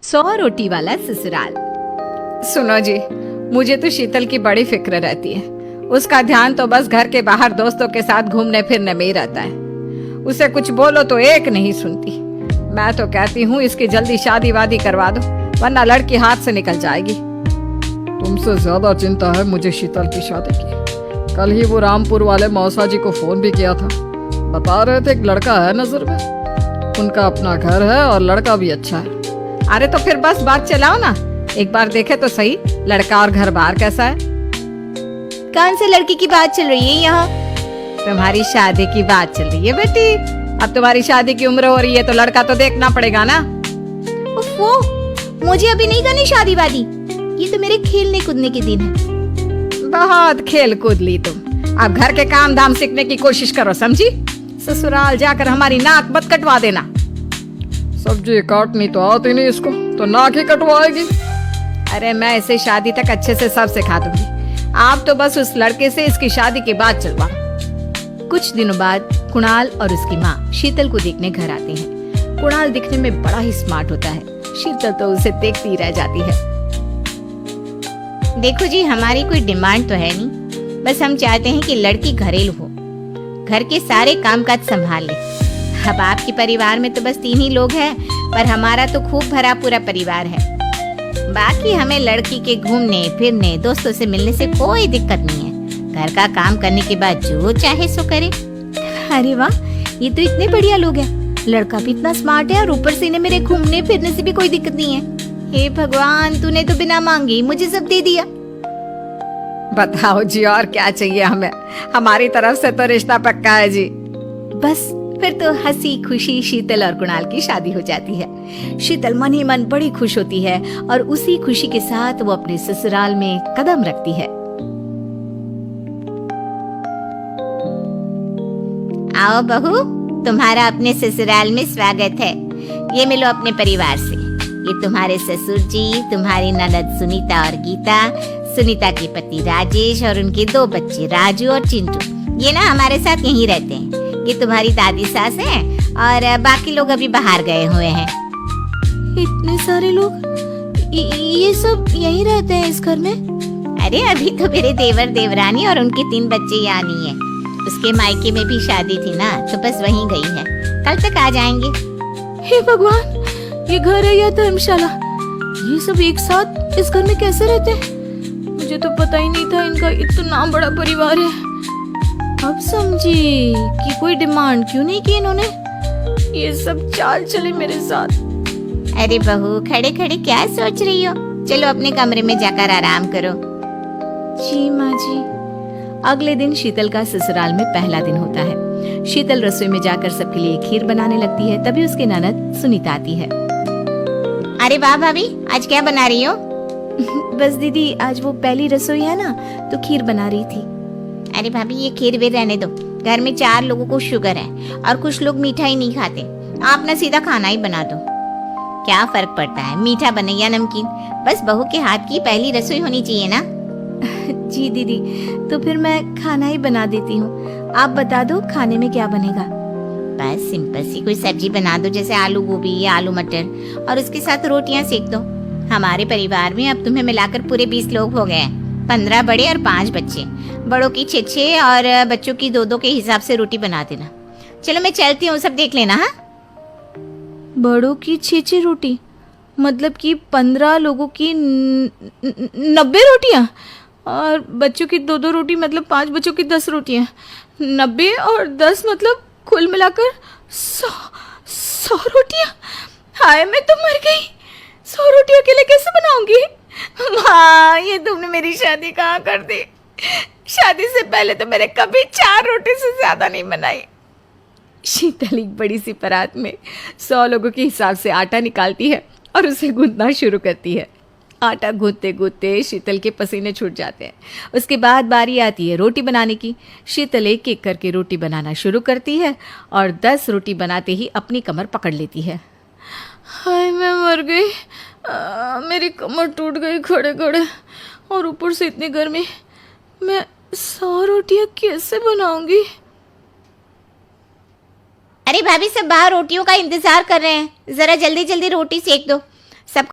100 रोटी वाला ससुराल। सुनो जी, मुझे तो शीतल की बड़ी फिक्र रहती है। उसका ध्यान तो बस घर के बाहर दोस्तों के साथ घूमने फिरने में ही रहता है। उसे कुछ बोलो तो एक नहीं सुनती। मैं तो कहती हूँ इसकी जल्दी शादी वादी करवा दो, वरना लड़की हाथ से निकल जाएगी। तुमसे ज्यादा चिंता है मुझे शीतल की शादी की। कल ही वो रामपुर वाले मौसा जी को फोन भी किया था। बता रहे थे एक लड़का है नजर में, उनका अपना घर है और लड़का भी अच्छा है। अरे तो फिर बस बात चलाओ ना, एक बार देखे तो सही लड़का और घर बार कैसा है। कौन से लड़की की बात चल रही है यहाँ? तुम्हारी शादी की बात चल रही है बेटी। अब तुम्हारी शादी की उम्र हो रही है तो लड़का तो देखना पड़ेगा ना। वो मुझे अभी नहीं करनी शादी वादी, ये तो मेरे खेलने कूदने के दिन है। बहुत खेल कूद ली तुम, अब घर के काम धाम सीखने की कोशिश करो, समझी? ससुराल जाकर हमारी नाक मत कटवा देना। सब्जी काटनी तो आती नहीं इसको, तो नाक ही कटवाएगी। अरे मैं इसे शादी तक अच्छे से सब सिखा दूंगी। आप तो बस उस लड़के से इसकी शादी की बात चलवा। कुछ दिनों बाद कुणाल और उसकी माँ शीतल को देखने घर आते हैं। कुणाल दिखने में बड़ा ही स्मार्ट होता है, शीतल तो उसे देखती रह जाती है। देखो जी, हमारी कोई डिमांड तो है नहीं, बस हम चाहते हैं कि लड़की घरेलू हो, घर के सारे कामकाज संभाल ले। अब आपके परिवार में तो बस 3 ही लोग हैं, पर हमारा तो खूब भरा पूरा परिवार है। बाकी हमें लड़की के घूमने फिरने दोस्तों से मिलने से कोई दिक्कत नहीं है। घर का काम करने के बाद जो चाहे सो करे। अरे वाह, ये तो इतने बढ़िया लोग हैं। लड़का भी इतना स्मार्ट है और ऊपर से इन्हें मेरे घूमने फिरने से भी कोई दिक्कत नहीं है। हे भगवान, तूने तो बिना मांगे मुझे सब दे दिया। बताओ जी, और क्या चाहिए हमें? हमारी तरफ से तो रिश्ता पक्का है जी। बस फिर तो हंसी खुशी शीतल और कुणाल की शादी हो जाती है। शीतल मन ही मन बड़ी खुश होती है और उसी खुशी के साथ वो अपने ससुराल में कदम रखती है। आओ बहू, तुम्हारा अपने ससुराल में स्वागत है। ये मिलो अपने परिवार से। ये तुम्हारे ससुर जी, तुम्हारी ननद सुनीता और गीता, सुनीता के पति राजेश और उनके 2 बच्चे राजू और चिंटू। ये ना हमारे साथ यहीं रहते हैं। ये तुम्हारी दादी सास है और बाकी लोग अभी बाहर गए हुए हैं। इतने सारे लोग, ये सब यहीं रहते हैं इस घर में? अरे अभी तो मेरे देवर देवरानी और उनके 3 बच्चे यहाँ नहीं है। उसके मायके में भी शादी थी ना, तो बस वहीं गई है, कल तक आ जाएंगे। हे भगवान, ये घर है या धर्मशाला? ये सब एक साथ इस घर में कैसे रहते हैं? मुझे तो पता ही नहीं था इनका इतना बड़ा परिवार है। अब समझी कि कोई डिमांड क्यों नहीं की इन्होंने। ये सब चाल चले मेरे साथ। अरे बहू, खड़े खड़े क्या सोच रही हो? चलो अपने कमरे में जाकर आराम करो। जी माँ जी। अगले दिन शीतल का ससुराल में पहला दिन होता है। शीतल रसोई में जाकर सबके लिए खीर बनाने लगती है। तभी उसकी ननद सुनीता आती है। अरे वाह भाभी, आज क्या बना रही हो? बस दीदी, आज वो पहली रसोई है ना, तो खीर बना रही थी। अरे भाभी, ये खीर वे रहने दो। घर में 4 लोगों को शुगर है और कुछ लोग मीठा ही नहीं खाते। आप ना सीधा खाना ही बना दो। क्या फर्क पड़ता है, मीठा बने या नमकीन, बस बहू के हाथ की पहली रसोई होनी चाहिए ना। जी दीदी, तो फिर मैं खाना ही बना देती हूँ। आप बता दो खाने में क्या बनेगा? बस सिंपल सी कोई सब्जी बना दो, जैसे आलू गोभी या आलू मटर, और उसके साथ रोटियां सेक दो। हमारे परिवार में अब तुम्हें मिलाकर पूरे 20 लोग हो गए हैं। 15 बड़े और 5 बच्चे। बड़ों की 6 और बच्चों की 2 के हिसाब से रोटी बना देना। चलो मैं चलती हूँ, सब देख लेना। हाँ, बड़ों की 6 रोटी मतलब कि 15 लोगों की 90 रोटियाँ, और बच्चों की 2 रोटी मतलब 5 बच्चों की 10 रोटियाँ। 90 और 10 मतलब कुल मिलाकर 100 रोटियाँ। हाय, मैं तो मर गई। 100 रोटी अकेले कैसे बनाऊंगी? माँ, ये तुमने मेरी शादी कहाँ कर दी? शादी से पहले तो मैंने कभी 4 रोटी से ज्यादा नहीं बनाई। शीतल एक बड़ी सी परात में 100 लोगों के हिसाब से आटा निकालती है और उसे गूंथना शुरू करती है। आटा गूंथते गूंथते शीतल के पसीने छूट जाते हैं। उसके बाद बारी आती है रोटी बनाने की। शीतल एक एक करके रोटी बनाना शुरू करती है और 10 रोटी बनाते ही अपनी कमर पकड़ लेती है। हाय, मैं मर गई। मेरी कमर टूट गई खड़े खड़े, और ऊपर से इतनी गर्मी। मैं 100 रोटियां कैसे बनाऊंगी? अरे भाभी, सब बाहर रोटियों का इंतजार कर रहे हैं, जरा जल्दी जल्दी रोटी सेक दो।